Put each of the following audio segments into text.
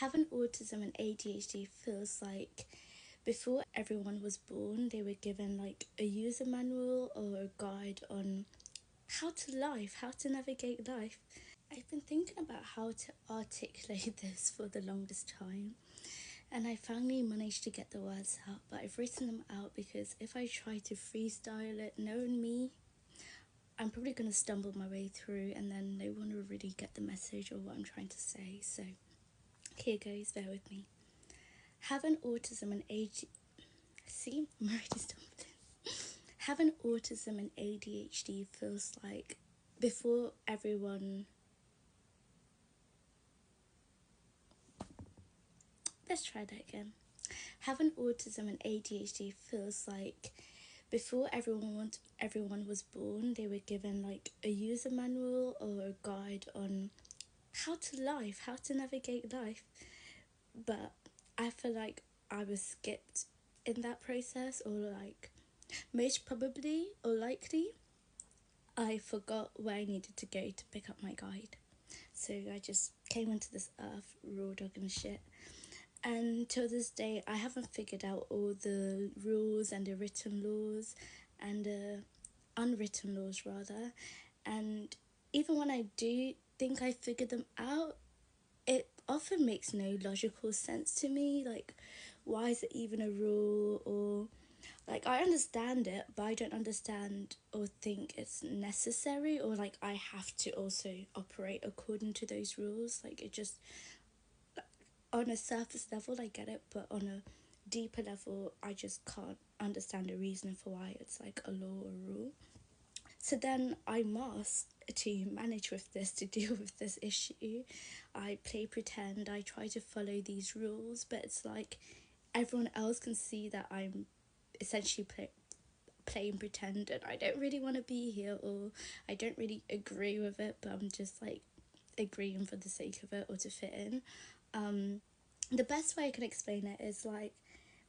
Having autism and ADHD feels like before everyone was born, they were given like a user manual or a guide on how to navigate life. I've been thinking about how to articulate this for the longest time, and I finally managed to get the words out, but I've written them out because if I try to freestyle it, knowing me, I'm probably going to stumble my way through and then no one will really get the message or what I'm trying to say. So here goes, bear with me. Having autism and ADHD, see, I'm already stumbling. Having autism and ADHD feels like before everyone. Let's try that again. Having autism and ADHD feels like before everyone was born, they were given like a user manual or a guide on how to navigate life. But I feel like I was skipped in that process, or like most probably or likely I forgot where I needed to go to pick up my guide. So I just came into this earth raw dogging shit. And till this day, I haven't figured out all the rules and the written laws and the unwritten laws, rather. And even when I do think I figured them out, it often makes no logical sense to me. Like, why is it even a rule? Or, like, I understand it, but I don't understand or think it's necessary, or like I have to also operate according to those rules. Like, it just, on a surface level I get it, but on a deeper level I just can't understand the reason for why it's like a law or rule. So then I must, to manage with this, to deal with this issue, I play pretend, I try to follow these rules, but it's like everyone else can see that I'm essentially playing pretend and I don't really want to be here, or I don't really agree with it, but I'm just like agreeing for the sake of it or to fit in. The best way I can explain it is like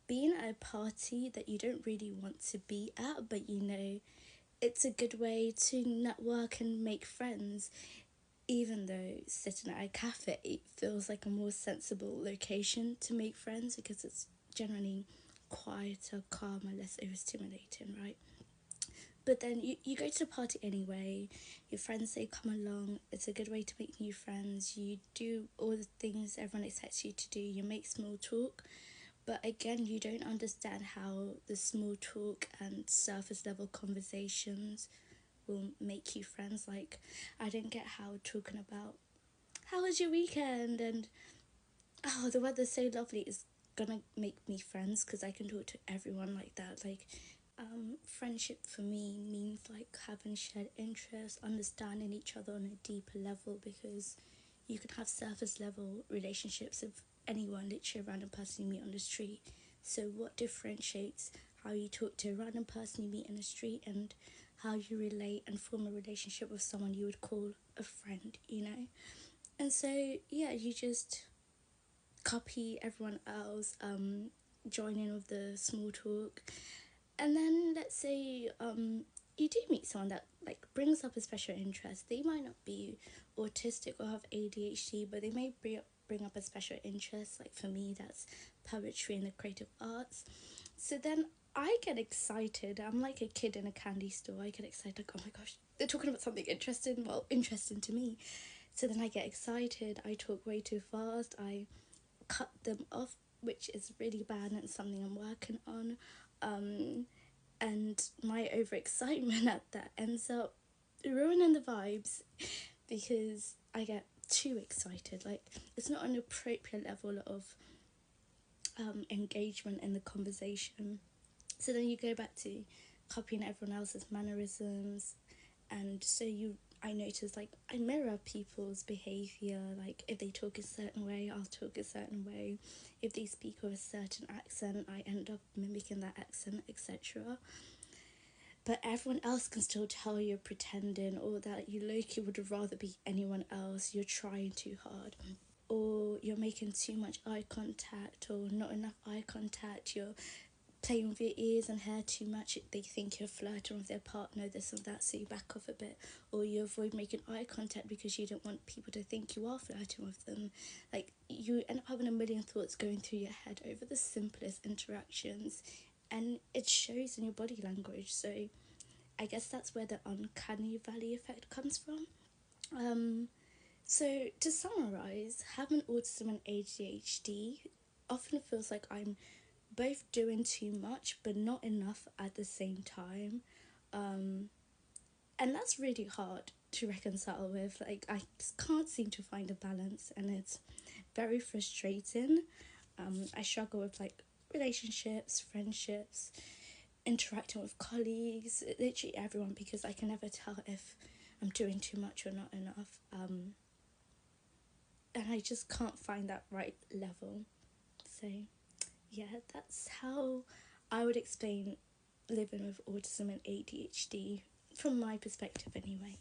being at a party that you don't really want to be at, but you know it's a good way to network and make friends, even though sitting at a cafe feels like a more sensible location to make friends because it's generally quieter, calmer, less overstimulating, right? But then you go to the party anyway, your friends say come along, it's a good way to make new friends, you do all the things everyone expects you to do, you make small talk, but again, you don't understand how the small talk and surface level conversations will make you friends. Like, I don't get how talking about how was your weekend and oh, the weather's so lovely is gonna make me friends because I can talk to everyone like that. Like, friendship for me means like having shared interests, understanding each other on a deeper level, because you can have surface level relationships with anyone, literally a random person you meet on the street. So what differentiates how you talk to a random person you meet in the street and how you relate and form a relationship with someone you would call a friend, you know? And so yeah, you just copy everyone else, join in with the small talk, and then let's say you do meet someone that like brings up a special interest. They might not be autistic or have ADHD, but they may bring up a special interest. Like for me, that's poetry and the creative arts. So then I get excited. I'm like a kid in a candy store. I get excited, like, oh my gosh, they're talking about something interesting. Well, interesting to me. So then I get excited. I talk way too fast. I cut them off, which is really bad and it's something I'm working on. And my overexcitement at that ends up ruining the vibes because I get too excited. Like, it's not an appropriate level of engagement in the conversation. So then you go back to copying everyone else's mannerisms, and so I notice like I mirror people's behaviour. Like if they talk a certain way, I'll talk a certain way. If they speak with a certain accent, I end up mimicking that accent, etc. But everyone else can still tell you're pretending, or that you low-key would rather be anyone else, you're trying too hard, or you're making too much eye contact or not enough eye contact, you're playing with your ears and hair too much, they think you're flirting with their partner, this and that, so you back off a bit, or you avoid making eye contact because you don't want people to think you are flirting with them. Like, you end up having a million thoughts going through your head over the simplest interactions, and it shows in your body language. So I guess that's where the uncanny valley effect comes from. So to summarize, having autism and ADHD often feels like I'm both doing too much but not enough at the same time, and that's really hard to reconcile with. Like, I just can't seem to find a balance, and it's very frustrating. I struggle with like relationships, friendships, interacting with colleagues, literally everyone, because I can never tell if I'm doing too much or not enough, and I just can't find that right level. So yeah, that's how I would explain living with autism and ADHD from my perspective, anyway.